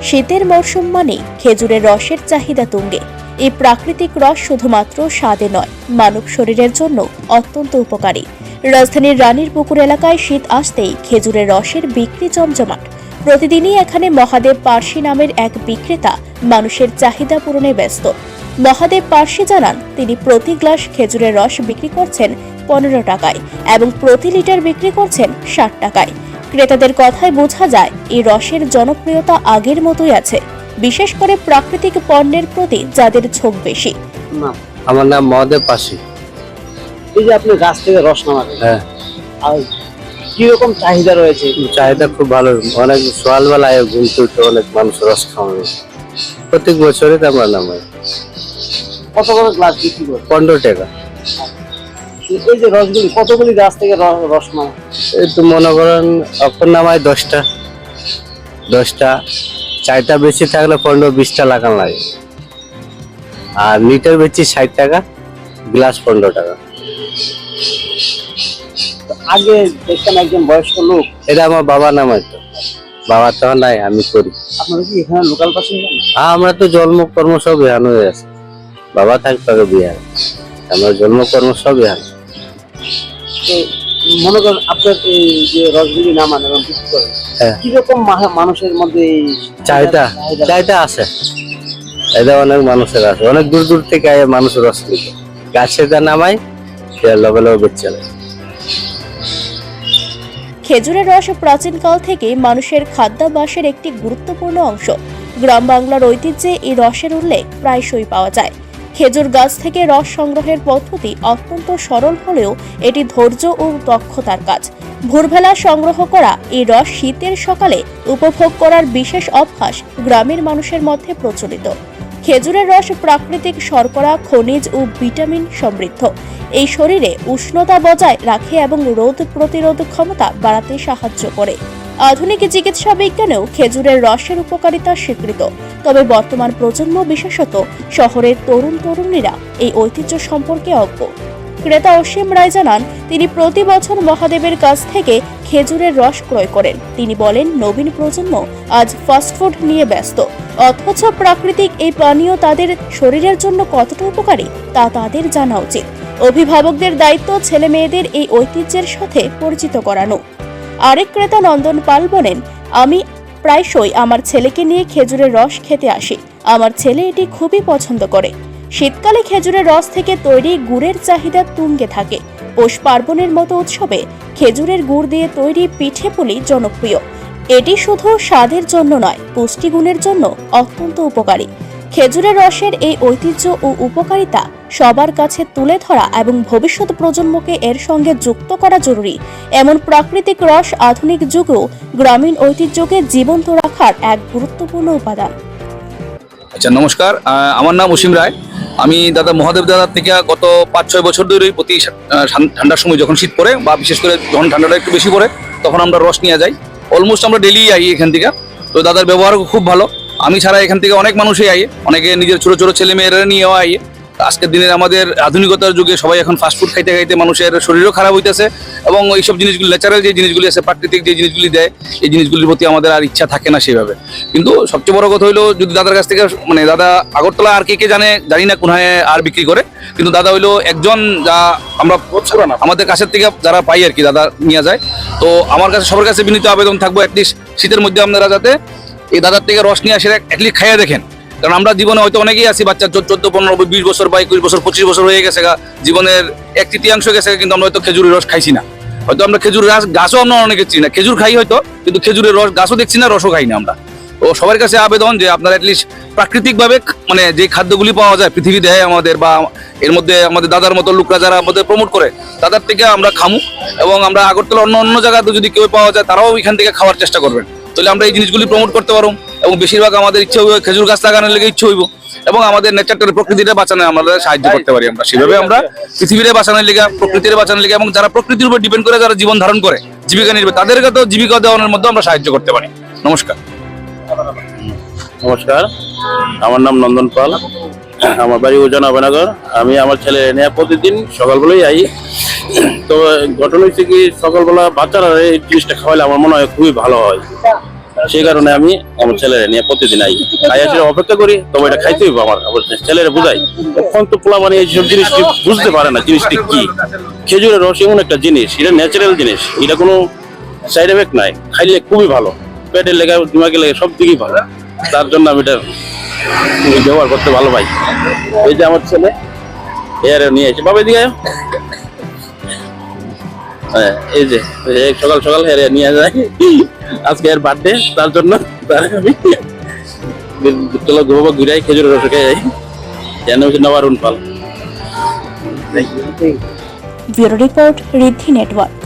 শীতের মরশুম মানে খেজুরের রসের চাহিদা তুঙ্গে। এই প্রাকৃতিক রস শুধুমাত্র স্বাদে নয়, মানব শরীরের জন্য অত্যন্ত উপকারী। রাজধানীর রানীর পুকুর এলাকায় শীত আসতেই খেজুরের রসের বিক্রি জমজমাট। প্রতিদিনই এখানে মহাদেব পার্সি নামের এক বিক্রেতা মানুষের চাহিদা পূরণে ব্যস্ত। মহাদেব পার্সি জানান, তিনি প্রতি গ্লাস খেজুরের রস বিক্রি করছেন 15 টাকায় এবং প্রতি লিটার বিক্রি করছেন 60 টাকায়। ক্রেতাদের কথায় বোঝা যায় এই রসের জনপ্রিয়তা আগের মতোই আছে, বিশেষ করে প্রাকৃতিক পণ্যের প্রতি যাদের ঝোঁক বেশি। আমার নাম মহাদেব পার্সি। এই যে আপনি গাছ থেকে রস নামাতে, হ্যাঁ, আর কিরকম চাহিদা রয়েছে? চাহিদা খুব ভালো। অনেক সকালবেলায় ঘুমতে উঠে অনেক মানুষ রস খাওয়াবে। প্রত্যেক বছরই তো আমরা নামাই। কত করে গ্লাস বিক্রি করে? 15 টাকা। এই যে রসগুলি, কতগুলি গাছ থেকে রস নামায়? এই তো মনে করেন এখন নামাই 10টা। চারটা বেশি থাকলে 15-20টা লাগান লাগে। আর লিটার বেশি 60 টাকা, গ্লাস 15 টাকা। আগে দেখতাম একজন বয়স্ক লোক, এটা আমার বাবা নামাইতো। বাবা তো নাই, আমি করি। আপনারা কি এখানে লোকাল পাশে? হ্যাঁ, আমরা তো জন্ম কর্ম সব এখানে হয়ে আছে। বাবা থাকতে হবে বিহার, আমার জন্ম কর্ম সব এখানে। তো মনে করেন আপনার এই যে রসগুলি নামান এবং বিক্রি করেন, কিরকম মানুষের মধ্যে চাহিদা আছে? চাহিদা অনেক মানুষের আছে। অনেক দূর দূর থেকে মানুষ রস নিতে গাছে নামাই, সে লগে লগে বেচে। খেজুরের রস প্রাচীনকাল থেকে মানুষের খাদ্যাভ্যাসের একটি গুরুত্বপূর্ণ অংশ। গ্রাম বাংলার ঐতিহ্যে এই রসের উল্লেখ প্রায়শই পাওয়া যায়। খেজুর গাছ থেকে রস সংগ্রহের পদ্ধতি অত্যন্ত সরল হলেও এটি ধৈর্য ও দক্ষতার কাজ। ভোরবেলা সংগ্রহ করা এই রস শীতের সকালে উপভোগ করার বিশেষ অভ্যাস গ্রামের মানুষের মধ্যে প্রচলিত। খেজুরের রস প্রাকৃতিক শর্করা, খনিজ ও ভিটামিন সমৃদ্ধ। এই শরীরে উষ্ণতা বজায় রাখে এবং রোগ প্রতিরোধ ক্ষমতা বাড়াতে সাহায্য করে। আধুনিক চিকিৎসা বিজ্ঞানেও খেজুরের রসের উপকারিতা স্বীকৃত। তবে বর্তমান প্রজন্ম, বিশেষত শহরের তরুণীরা এই ঐতিহ্য সম্পর্কে অজ্ঞ। ক্রেতা অসীম রায় জানান, তিনি প্রতি বছর মহাদেবের কাছ থেকে খেজুরের রস ক্রয় করেন। তিনি বলেন, নবীন প্রজন্ম আজ ফাস্টফুড নিয়ে ব্যস্ত, অথচ প্রাকৃতিক এই পানীয় তাদের শরীরের জন্য কতটা উপকারী তা তাদের জানা উচিত। অভিভাবকদের দায়িত্ব ছেলে মেয়েদের এই ঐতিহ্যের সাথে পরিচিত করানো। আরেক ক্রেতা নন্দন পাল বলেন, আমি প্রায়শই আমার ছেলেকে নিয়ে খেজুরের রস খেতে আসি। আমার ছেলে এটি খুবই পছন্দ করে। শীতকালে খেজুরের রস থেকে তৈরি গুড়ের চাহিদা তুঙ্গে থাকে। পৌষ পার্বণের মতো উৎসবে খেজুরের গুড় দিয়ে তৈরি পিঠে পুলি জনপ্রিয়। এটি শুধু স্বাদের জন্য নয়, পুষ্টিগুণের জন্য অত্যন্ত উপকারী। খেজুরের রসের এই ঐতিহ্য ও উপকারিতা সবার কাছে তুলে ধরা এবং ভবিষ্যৎ প্রজন্মকে এর সঙ্গে যুক্ত করা জরুরি। এমন প্রাকৃতিক রস আধুনিক যুগেও গ্রামীণ ঐতিহ্যকে জীবন্ত রাখার এক গুরুত্বপূর্ণ উপাদান। আচ্ছা, নমস্কার। আমার নাম অসীম রায়। আমি দাদা মহাদেব দাদার থেকে গত 5-6 বছর ধরে প্রতি ঠান্ডার সময় যখন শীত পড়ে বা বিশেষ করে যখন ঠান্ডাটা একটু বেশি পড়ে তখন আমরা রস নিয়ে যাই। অলমোস্ট আমরা ডেলি আই এখান থেকে। তো দাদার ব্যবহারও খুব ভালো। আমি ছাড়া এখান থেকে অনেক মানুষই আইয়ে, অনেকে নিজের ছোট ছোট ছেলে মেয়েরা নিয়েও আইয়ে। আজকের দিনের আমাদের আধুনিকতার যুগে সবাই এখন ফাস্টফুড খাইতে খাইতে মানুষের শরীরও খারাপ হইতেছে এবং এইসব জিনিসগুলি, ন্যাচারাল যে জিনিসগুলি আছে, প্রাকৃতিক যে জিনিসগুলি দেয়, এই জিনিসগুলির প্রতি আমাদের আর ইচ্ছা থাকে না সেভাবে। কিন্তু সবচেয়ে বড় কথা হইলো, যদি দাদার কাছ থেকে দাদা আগরতলা আর কে জানি না কোথায় আর বিক্রি করে, কিন্তু দাদা হইলো একজন যা আমরা আমাদের কাছের থেকে যারা পাই আর কি দাদা নিয়ে যায়। তো আমার কাছে সবার কাছে বিনীত আবেদন থাকবো, অ্যাটলিস্ট শীতের মধ্যে আপনারা যাতে এই দাদার থেকে রস নিয়ে আসে অ্যাটলিস্ট খাইয়া দেখেন। কারণ আমরা জীবনে হয়তো অনেকেই আছি, বাচ্চা 14, 15, 20 বছর বা 21 বছর, 25 বছর হয়ে গেছে, জীবনের 1/3 গেছে, কিন্তু আমরা হয়তো খেজুরের রস খাইছি না। হয়তো আমরা খেজুরের গাছও আমরা অনেকে চিনি না, খেজুর খাই হয়তো, কিন্তু খেজুরের রস গাছও দেখছি না, রসও খাই না আমরা। তো সবার কাছে আবেদন যে আপনারা অ্যাটলিস্ট প্রাকৃতিকভাবে যে খাদ্যগুলি পাওয়া যায় পৃথিবী দেয় আমাদের, বা এর মধ্যে আমাদের দাদার মতো লোকরা যারা আমাদের প্রমোট করে, তাদের থেকে আমরা খামু। এবং আমরা আগরতলা অন্য জায়গাতে যদি কেউ পাওয়া যায় তারাও এখান থেকে খাওয়ার চেষ্টা করবেন, তাহলে আমরা এই জিনিসগুলি প্রমোট করতে পারবো। এবং বেশিরভাগ আমাদের ইচ্ছে হইব খেজুর গাছ লাগানোর লেগে ইচ্ছে হইব, এবং আমাদের নেচারটার, প্রকৃতিটা বাঁচানো আমরা সাহায্য করতে পারি। আমরা সেভাবে আমরা পৃথিবীরে বাঁচানোর লেগে, প্রকৃতির বাঁচানোর লেগে, এবং যারা প্রকৃতির উপর ডিপেন্ড করে যারা জীবন ধারণ করে জীবিকা নির্বাহ, তাদেরকে তো জীবিকা দেওয়ানোর মধ্যে আমরা সাহায্য করতে পারি। নমস্কার। নমস্কার, আমার নাম নন্দন পাল। আমার বাড়ি উজান আবেনগর। আমি আমার ছেলে নিয়ে প্রতিদিন সকালবেলাই আই। তো ঘটনা হচ্ছে কি, সকালবেলা বাচ্চারা এই জিনিসটা খাওয়াইলে আমার মনে হয় খুবই ভালো হয়। সেই কারণে আমি আমার ছেলেরা নিয়ে প্রতিদিন আই এসে অপেক্ষা করি, তবে এটা খাইতে হইব আমার ছেলেরা বুঝাই। তখন তো পোলা মানে এইসব জিনিসটি বুঝতে পারে না জিনিসটি কি। খেজুরের রস এমন একটা জিনিস, এটা ন্যাচারাল জিনিস, এটা কোনো সাইড এফেক্ট নাই, খাইলে খুবই ভালো, পেটের লেগে দিমাগে লেগে সব দিকেই ভালো। তার জন্য আমি এটা ব্যবহার করতে ভালো পাই। এই যে আমার ছেলে এর নিয়ে এসে বাবা দিকে হ্যাঁ, এই যে সকাল সকাল হেরে নিয়ে যায়, আজকে এর বার্থডে, তার জন্য আমি চলো ঘুরে খেজুরের রস খেয়ে যাই। জানো নবারুণ পাল। ব্যুরো রিপোর্ট ঋদ্ধি নেটওয়ার্ক।